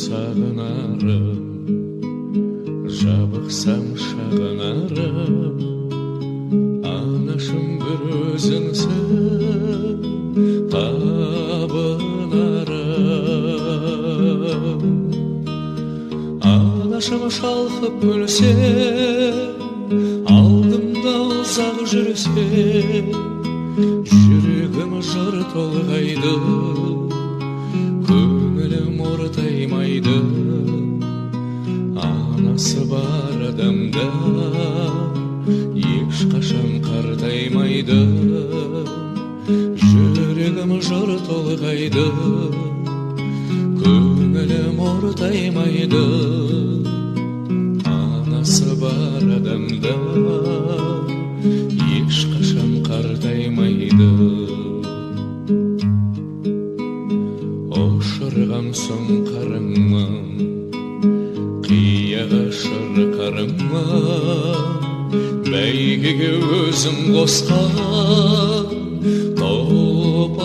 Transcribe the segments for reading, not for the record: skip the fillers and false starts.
сағынарым, жабықсам шағынарым, анашым бір өзіңсің табынарым. Анашым шалқып күлсе, алдымда ұзақ жүрсе, жүрегім жыр толғайды, көңілім ортаймайды. Анасы бар адамда ешқашан қартаймайды, жүрегім жыр толғайды, көңілім ортаймайды. Анасы бар адамда ешқашан қартаймайды. Ошырған соң қарыңмын, қияға шырқарыңмын, бәйгеге өзім қосқан тұлпарыңмын.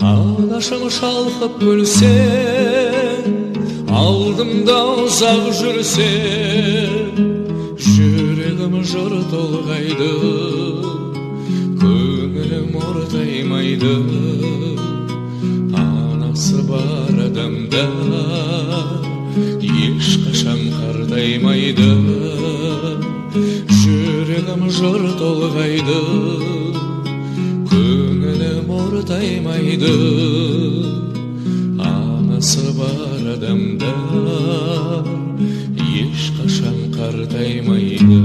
Анашым шалқып күлсе, алдымда ұзақ жүрсе, жүрегім жыр толғайды, көңілім ортаймайды. Анасы бар адамда ешқашан қартаймайды, жүрегім жыр толғайды, көңілім ортаймайды. Анасы бар адамда ешқашан қартаймайды.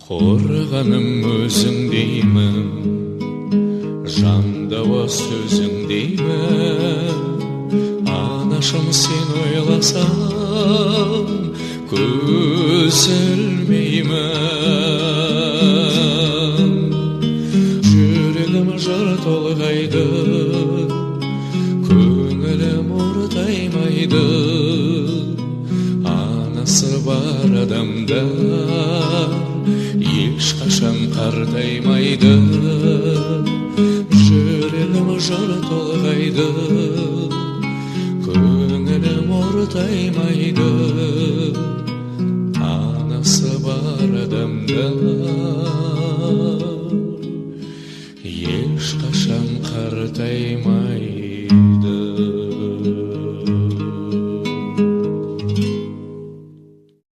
Қорғаным өзің деймін, жандауа сөзің деймін. Анашым сен ойласам, көз ілмеймін. Жүрегім жыр толғайды, көңілім ортаймайды. Анасы бар адамда ешқашан қартаймайды, жүрегім жыр толғайды, көңілім ортаймайды. Анасы бар адамда ешқашан қартаймайды.